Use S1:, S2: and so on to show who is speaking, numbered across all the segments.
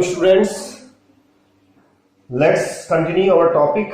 S1: Students, let's continue our topic,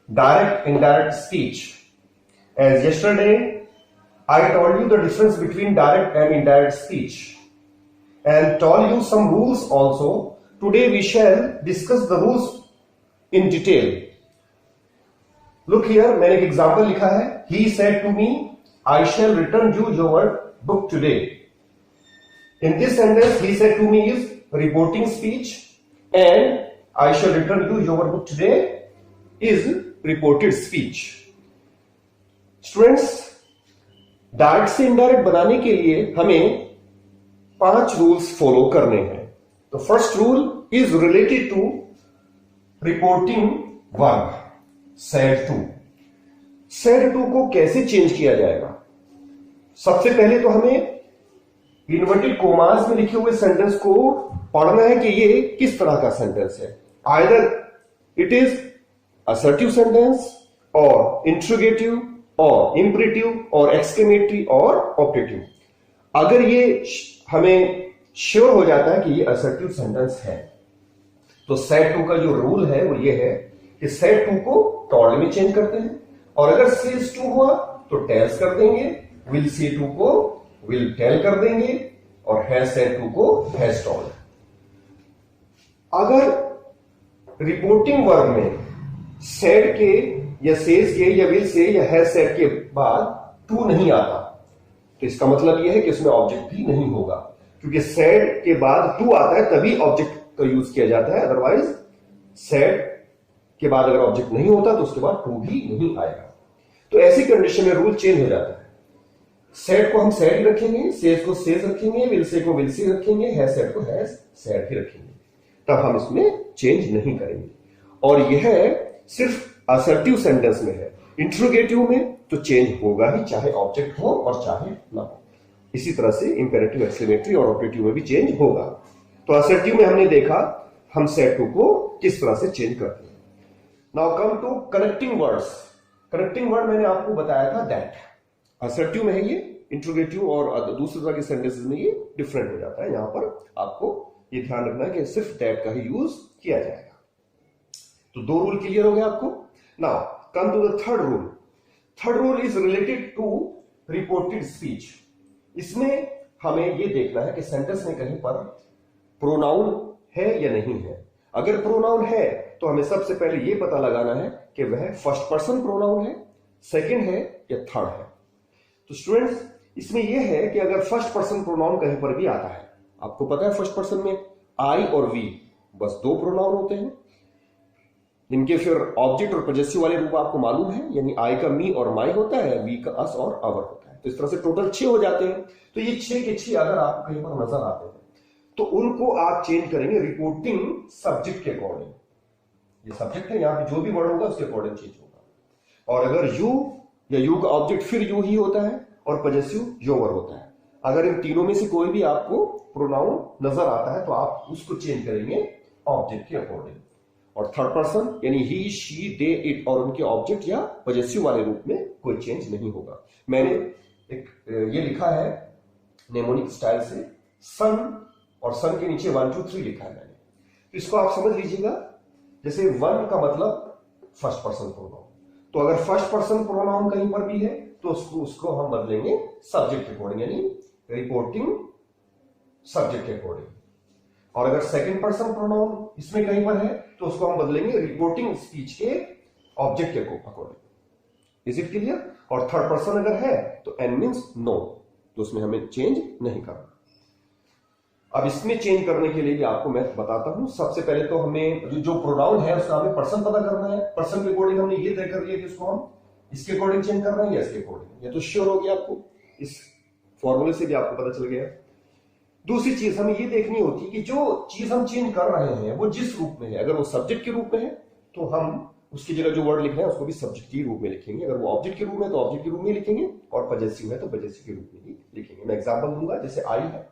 S1: direct indirect speech. As yesterday I told you the difference between direct and indirect speech and told you some rules also. Today we shall discuss the rules in detail. Look here, मैंने एक example लिखा है. He said to me, I shall return you your book today. In this sentence, he said to me is reporting speech, and I shall return you your book today is reported speech. Students, direct से indirect बनाने के लिए हमें 5 rules follow करने हैं. तो first rule is related to reporting verb. said to. said to को कैसे चेंज किया जाएगा? सबसे पहले तो हमें इन्वर्टेड कोमास में लिखे हुए सेंटेंस को पढ़ना है कि ये किस तरह का सेंटेंस है. Either it is assertive sentence और इंट्रोगेटिव और इंपरेटिव और एक्सक्लेमेटरी और ऑप्टेटिव. अगर ये हमें श्योर हो जाता है कि ये असर्टिव सेंटेंस है तो सेड टू का जो रूल है वो ये है कि सेड टू को टॉल्ड में चेंज करते हैं, और अगर सेज टू हुआ तो टेल्स कर देंगे, विल से टू को विल टेल कर देंगे और हैज सेड टू को हैज टोल्ड. अगर रिपोर्टिंग वर्ब में सेड के या सेज के या विल से या हैज सेड के बाद टू नहीं आता तो इसका मतलब यह है कि उसमें ऑब्जेक्ट भी नहीं होगा, क्योंकि सेड के बाद टू आता है तभी ऑब्जेक्ट का यूज किया जाता है. अदरवाइज सेड के बाद अगर ऑब्जेक्ट नहीं होता तो उसके बाद टू भी नहीं आएगा. तो ऐसी कंडीशन में रूल चेंज हो जाता है. सेड को हम सेड ही रखेंगे, सेज को सेज रखेंगे, विल से को विल से रखेंगे, हैज सेड को हैज सेड ही रखेंगे. तब हम इसमें चेंज नहीं करेंगे. और यह सिर्फ असर्टिव सेंटेंस में है. इंट्रोगेटिव में तो चेंज होगा ही, चाहे ऑब्जेक्ट हो और चाहे ना हो. इसी तरह से इंपेरेटिव, एक्सक्लेमेटरी और ऑपरेटिव में भी चेंज होगा. तो असर्टिव में हमने देखा हम सेड टू को किस तरह से चेंज करते हैं. Now come to connecting words. Connecting word मैंने आपको बताया था दैट. असर्टिव में है ये, इंट्रोगेटिव और दूसरी तरह के सेंटेंसेस में ये डिफरेंट हो जाता है. यहां पर आपको ये ध्यान रखना है कि सिर्फ दैट का ही यूज किया जाएगा. तो 2 रूल क्लियर हो गए आपको. Now come to the third rule. Third rule is related to reported speech. इसमें हमें ये देखना है कि सेंटेंस में कहीं पर प्रोनाउन है या नहीं है. अगर प्रोनाउन है तो हमें सबसे पहले ये पता लगाना है कि वह फर्स्ट पर्सन प्रोनाउन है, सेकंड है या थर्ड है. तो स्टूडेंट्स, इसमें यह है कि अगर फर्स्ट पर्सन प्रोनाउन कहीं पर भी आता है, आपको पता है फर्स्ट पर्सन में आई और वी बस 2 प्रोनाउन होते हैं, जिनके फिर ऑब्जेक्ट और पॉजेसिव वाले रूप आपको मालूम है. यानी आई का मी और माई होता है, वी का अस और अवर होता है. तो इस तरह से टोटल 6 हो जाते हैं. तो ये 6 के 6 अगर आपको कहीं पर नजर आते हैं तो उनको आप चेंज करेंगे रिपोर्टिंग सब्जेक्ट के अकॉर्डिंग. ये सब्जेक्ट है, यहां पे जो भी वर्ड होगा उसके अकॉर्डिंग चेंज होगा. और अगर यू या यू का ऑब्जेक्ट फिर यू ही होता है और पॉजेसिव योर होता है. अगर इन तीनों में से कोई भी आपको प्रोनाउन नजर आता है तो आप उसको चेंज करेंगे ऑब्जेक्ट के अकॉर्डिंग. और थर्ड पर्सन यानी ही, शी, दे, इट और उनके ऑब्जेक्ट या पॉजेसिव वाले रूप में कोई चेंज नहीं होगा. मैंने एक ये लिखा है नेमोनिक स्टाइल से, सन, और सन के नीचे 1 2 3 लिखा है मैंने. तो इसको आप समझ लीजिएगा. जैसे 1 का मतलब फर्स्ट पर्सन प्रोनाउन. तो अगर फर्स्ट पर्सन प्रोनाउन कहीं पर भी है तो उसको हम बदलेंगे सब्जेक्ट के अकॉर्डिंग, यानी रिपोर्टिंग सब्जेक्ट के अकॉर्डिंग. और अगर सेकंड पर्सन प्रोनाउन इसमें कहीं पर है तो उसको हम बदलेंगे रिपोर्टिंग स्पीच के ऑब्जेक्ट के अकॉर्डिंग. Is it clear? और थर्ड पर्सन अगर है तो एन मीन्स नो, तो उसमें हमें चेंज नहीं करना. अब इसमें चेंज करने के लिए भी आपको मैं बताता हूं. सबसे पहले तो हमें जो प्रोनाउन है उसका हमें पर्सन पता करना है. पर्सन के अकॉर्डिंग हमने ये तय कर लिया कि उसको हम इसके अकॉर्डिंग चेंज कर रहे हैं या इसके अकॉर्डिंग. ये तो श्योर हो गया आपको, इस फॉर्मूले से भी आपको पता चल गया. दूसरी चीज हमें ये देखनी होती है कि जो चीज हम चेंज कर रहे हैं वो जिस रूप में है, अगर वो सब्जेक्ट के रूप में है तो हम उसकी जगह जो वर्ड लिख रहे हैं उसको भी सब्जेक्ट के रूप में लिखेंगे. अगर वो ऑब्जेक्ट के रूप में है तो ऑब्जेक्ट के रूप में लिखेंगे, और पॉजेसिव है तो पॉजेसिव के रूप में ही लिखेंगे. मैं एग्जांपल दूंगा. जैसे आई है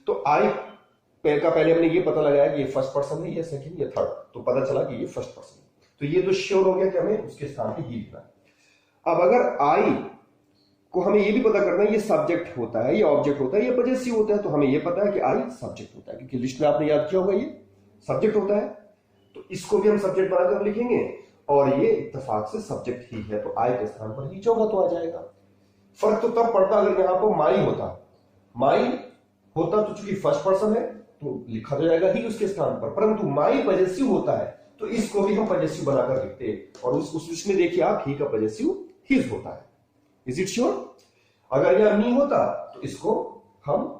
S1: तो आई का पहले हमने ये पता लगाया कि ये फर्स्ट पर्सन है या सेकंड या थर्ड, तो पता चला कि ये फर्स्ट पर्सन है. तो ये तो श्योर हो गया कि हमें उसके स्थान पे ही लिखना है. अब अगर आई को हमें ये भी पता करना है ये सब्जेक्ट होता है, ये ऑब्जेक्ट होता है, ये पजेसिव होता है। तो हमें ये पता है कि आई सब्जेक्ट होता है, क्योंकि लिस्ट में आपने याद किया होगा ये सब्जेक्ट होता है। तो इसको भी हम सब्जेक्ट बनाकर लिखेंगे और ये इत्तेफाक से सब्जेक्ट ही है, तो आई के स्थान पर ही चौगा तो आ जाएगा। फर्क तो तब पड़ता अगर यहां पर माई होता तो चूंकि फर्स्ट पर्सन है तो लिखा तो जाएगा ही उसके स्थान पर, परंतु माई पजेसिव होता है तो इसको भी हम पजेसिव बनाकर लिखते हैं और उस लिस्ट में देखिए आप ही का पजेसिव हिज होता है। Is it sure? अगर यह मी होता तो इसको हम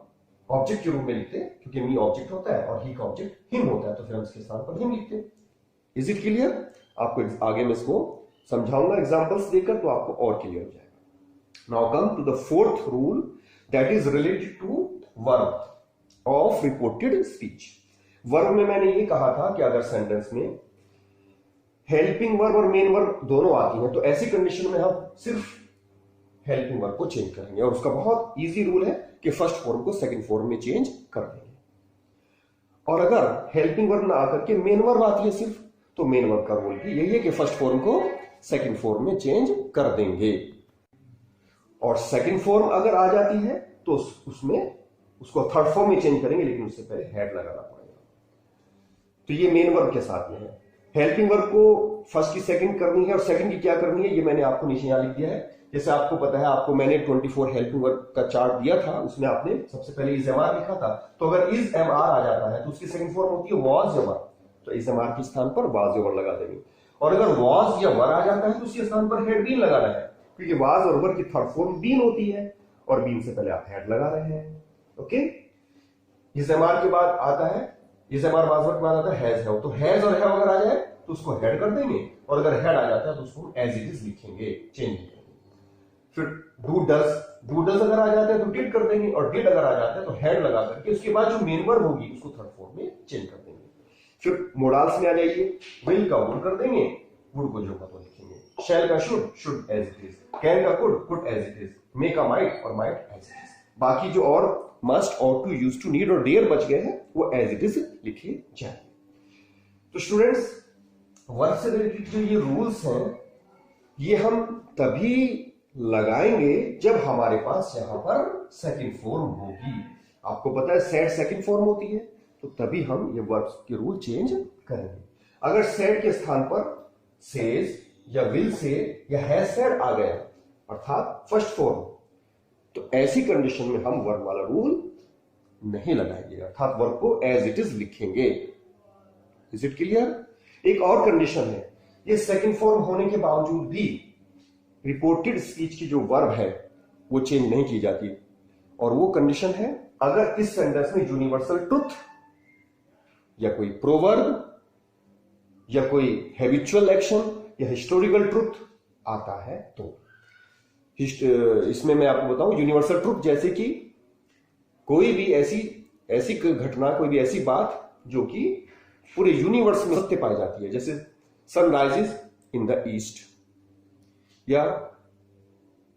S1: ऑब्जेक्ट के रूप में लिखते, क्योंकि मी ऑब्जेक्ट होता है और ही का ऑब्जेक्ट हिम होता है, तो फिर हम इसके स्थान पर हिम लिखते। Is it clear? आपको आगे मैं इसको समझाऊंगा एग्जांपल्स देकर, तो आपको और क्लियर हो जाएगा। Now come to the fourth rule that is related to verb of reported speech. Verb में मैंने ये कहा था कि अगर सेंटेंस में हेल्पिंग वर्ब और मेन वर्ब दोनों आती हैं तो ऐसी कंडीशन में हम सिर्फ हेल्पिंग वर्ब को चेंज करेंगे, और उसका बहुत इजी रूल है कि फर्स्ट फॉर्म को सेकंड फॉर्म में चेंज कर देंगे। और अगर हेल्पिंग वर्ब ना आकर के मेन वर्ब आती है सिर्फ, तो मेन वर्ब का रूल भी यही है कि फर्स्ट फॉर्म को सेकंड फॉर्म में चेंज कर देंगे। और सेकंड फॉर्म अगर आ जाती है तो उसमें उसको थर्ड फॉर्म में चेंज करेंगे, लेकिन उससे पहले हेड लगाना पड़ेगा। तो ये मेन वर्ब के साथ में है। हेल्पिंग वर्ब को फर्स्ट की सेकंड करनी है और सेकंड की क्या करनी है ये मैंने आपको नीचे यहां लिख दिया है। जैसे आपको पता है, आपको मैंने 24 हेल्पिंग वर्ब का चार्ट दिया था, उसमें आपने सबसे पहले इज एम आर लिखा था। तो अगर इज एम आर आ जाता है तो उसकी सेकंड फॉर्म होती है वॉज या वर, तो इज एम आर के स्थान पर वाज या वर लगा देंगे। और अगर वॉज या वर आ जाता है तो उसके स्थान पर हेड बीन लगाना है, क्योंकि वाज और वर की थर्ड फॉर्म बीन होती है और बीन से पहले आप हेड लगा रहे हैं। ओके, इज एम आर के बाद आता है, is am are was were के बाद आता है हैज है, तो हैज और हैव अगर आ जाए तो उसको हेड कर देंगे, और अगर हेड आ जाता है तो उसको एज इट इज लिखेंगे, चेंज करेंगे। फिर डू डज अगर आ जाता है तो डिड कर देंगे, और डिड अगर आ जाता है तो हेड लगा करके उसके बाद जो मेन वर्ब होगी उसको थर्ड फॉर्म में चेंज कर देंगे। फिर मोडाल्स में आ जाइए, विल का वुड कर देंगे, वुड को जो का तो लिखेंगे, शैल का should as it is, can का could as it is, may का माइट और माइट एज इट इज। बाकी जो और मस्ट, और टू, यूज टू, नीड और डेयर बच गए हैं वो एज इट इज लिखे जाए। तो स्टूडेंट्स, वर्ब से रिलेटेड जो ये रूल्स हैं ये हम तभी लगाएंगे जब हमारे पास यहां पर सेकंड फॉर्म होगी। आपको पता है सेड सेकंड फॉर्म होती है, तो तभी हम ये वर्ब के रूल चेंज करेंगे। अगर सेड के स्थान पर सेज या विल से या हैज सेड आ गया अर्थात फर्स्ट फॉर्म, तो ऐसी कंडीशन में हम वर्ब वाला रूल नहीं लगाएंगे, अर्थात वर्ब को एज इट इज लिखेंगे। Is it clear? एक और कंडीशन है, ये सेकंड फॉर्म होने के बावजूद भी रिपोर्टेड स्पीच की जो वर्ब है वो चेंज नहीं की जाती, और वो कंडीशन है अगर इस सेंटेंस में यूनिवर्सल ट्रुथ या कोई प्रोवर्ब या कोई हैबिचुअल एक्शन या हिस्टोरिकल ट्रुथ आता है। तो इसमें मैं आपको बताऊं, यूनिवर्सल ट्रुथ जैसे कि कोई भी ऐसी घटना, कोई भी ऐसी बात जो कि पूरे यूनिवर्स में सत्य पाई जाती है, जैसे sun rises in the east, या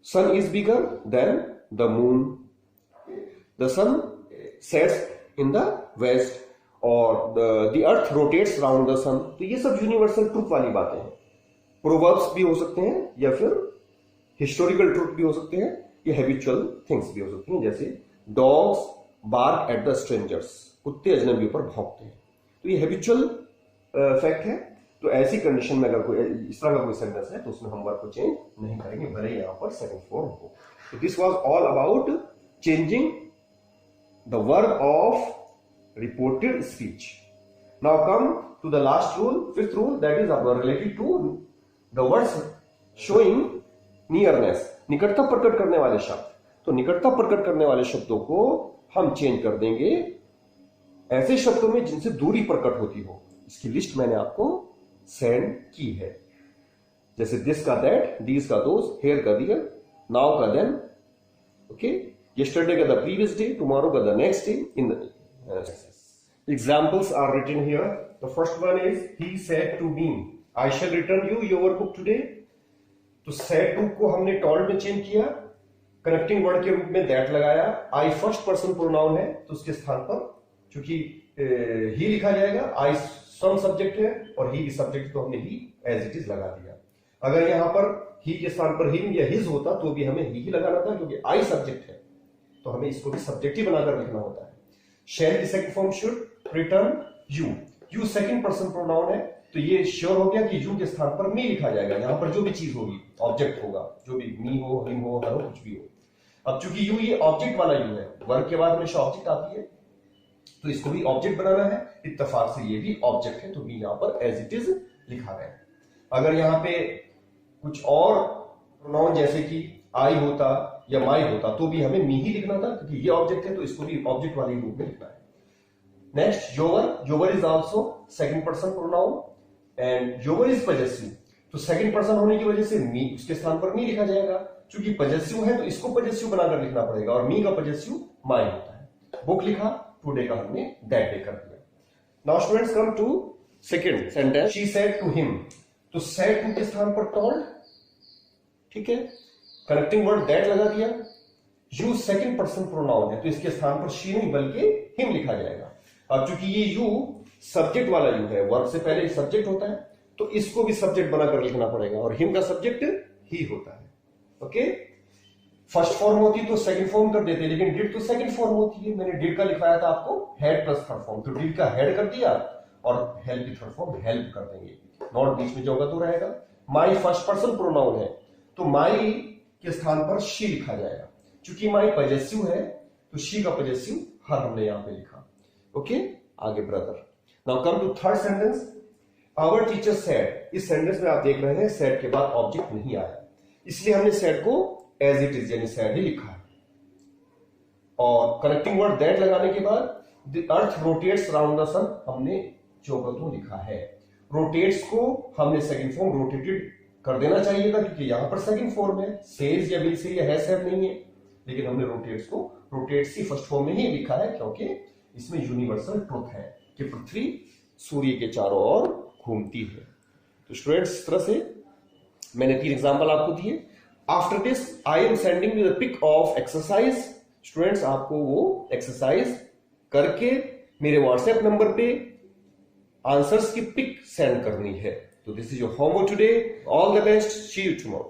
S1: sun is bigger than the moon, the sun sets in the west, और the earth rotates round the sun. तो ये सब यूनिवर्सल ट्रुथ वाली बातें हैं। प्रोवर्ब्स भी हो सकते हैं, या फिर हिस्टोरिकल ट्रुथ भी हो सकते हैं, या हैबिचुअल थिंग्स भी हो सकती हैं, जैसे dogs bark at the strangers, कुत्ते अजनबियों पर भौंकते हैं। तो ये हैबिचुअल फैक्ट है। तो ऐसी कंडीशन में अगर कोई इस तरह का कोई सेंटेंस है तो उसमें हम वर्ब को चेंज नहीं करेंगे, भले यहां पर सेकंड फॉर्म हो। तो this was all about changing the verb of reported speech. Now come to the last rule, fifth rule, that is related to the words showing nearness, निकटता प्रकट करने वाले शब्द। तो निकटता प्रकट करने वाले शब्दों को हम चेंज कर देंगे ऐसे शब्दों में जिनसे दूरी प्रकट होती हो। इसकी लिस्ट मैंने आपको सेंड की है, जैसे दिस का दैट, दीज का दोज, हेयर का दियर, नाउ का देन, ओके, yesterday का द प्रीवियस डे, टुमारो का the next day. In the examples are written here. The first one is he said to me, I shall return you your book today. तो said to को हमने told में change किया, connecting word के रूप में that लगाया। आई first person pronoun है तो उसके स्थान पर चूंकि ही लिखा जाएगा, आई सम सब्जेक्ट है और ही सब्जेक्ट, तो हमने ही एज इट इज लगा दिया। अगर यहां पर ही के स्थान पर हिम या हिज होता तो भी हमें ही लगाना था, क्योंकि आई सब्जेक्ट है तो हमें इसको भी सब्जेक्ट ही बनाकर लिखना होता है। शैल की second form should return you. You second person pronoun है तो ये श्योर हो गया कि यू के स्थान पर मी लिखा जाएगा। यहां पर जो भी चीज होगी ऑब्जेक्ट होगा, जो भी मी हो, हिम हो, हर हो, कुछ भी हो। अब चूंकि यू ये ऑब्जेक्ट वाला यू है, वर्ग के बाद हमेशा ऑब्जेक्ट आती है तो इसको भी ऑब्जेक्ट बनाना है। इत्तेफाक से ये भी ऑब्जेक्ट है तो भी यहां पर एज इट इज लिखा गया। अगर यहां पे कुछ और प्रोनाउन जैसे कि आई होता या माई होता तो भी हमें मी ही लिखना था, क्योंकि ये ऑब्जेक्ट है तो इसको भी ऑब्जेक्ट वाले रूप में लिखना है। Next योवर। योवर is also second person pronoun and योवर is possessive. तो सेकंड पर्सन होने की वजह से मी उसके स्थान पर मी लिखा जाएगा। क्योंकि पजेसिव है तो इसको पजेसिव बनाकर लिखना पड़ेगा और मी का पजेसिव माई होता है। बुक लिखा, टुडे का हमने दैट डे कर दिया। Now students come to second sentence. She said to him. तो सेड टू के स्थान पर टोल्ड, ठीक है, कनेक्टिंग वर्ड दैट लगा दिया। यू सेकंड पर्सन प्रोनाउन है तो इसके स्थान पर शी नहीं बल्कि हिम लिखा जाएगा। अब चूंकि ये यू सब्जेक्ट वाला यू है, वर्ब से पहले सब्जेक्ट होता है तो इसको भी सब्जेक्ट बनाकर लिखना पड़ेगा और हिम का सब्जेक्ट ही होता है। ओके, फर्स्ट फॉर्म होती तो सेकंड फॉर्म कर देते, लेकिन डिड तो सेकंड फॉर्म होती है। मैंने डिड का लिखवाया था आपको हेड प्लस थर्ड फॉर्म, तो डिड का हेड कर दिया और हेल्प की थर्ड फॉर्म हेल्प कर देंगे। नॉट बीच में जो होगा तो रहेगा। माई फर्स्ट पर्सन प्रोनाउन है तो माई के स्थान पर शी लिखा जाएगा। चूंकि माई पजेसिव है तो शी का पजेसिव हर हमने यहां पे लिखा। ओके, आगे brother. Now come to third sentence. Our teacher said. इस सेंटेंस में आप देख रहे हैं सेड के बाद ऑब्जेक्ट नहीं आया, इसलिए हमने सेड को एज इट इज यानी सेड ही लिखा है। और कनेक्टिंग वर्ड दैट लगाने के बाद the earth rotates around the sun हमने चौकतों लिखा है। रोटेट्स को हमने सेकंड फॉर्म रोटेटेड कर देना चाहिए था, क्योंकि यहां पर सेकंड फॉर्म है, सेज या विल से या है सेड नहीं है, लेकिन हमने रोटेट्स को रोटेट्स ही फर्स्ट फॉर्म में ही लिखा है, क्योंकि इसमें यूनिवर्सल ट्रुथ है कि पृथ्वी सूर्य के चारों ओर घूमती है। तो स्टूडेंट्स, इस तरह से मैंने 3 एग्जांपल आपको दिए। After this I am sending you the pic of exercise. Students, आपको वो एक्सरसाइज करके मेरे व्हाट्सएप नंबर पे आंसर्स की पिक सेंड करनी है। तो this is your homework today. All the best, see you tomorrow.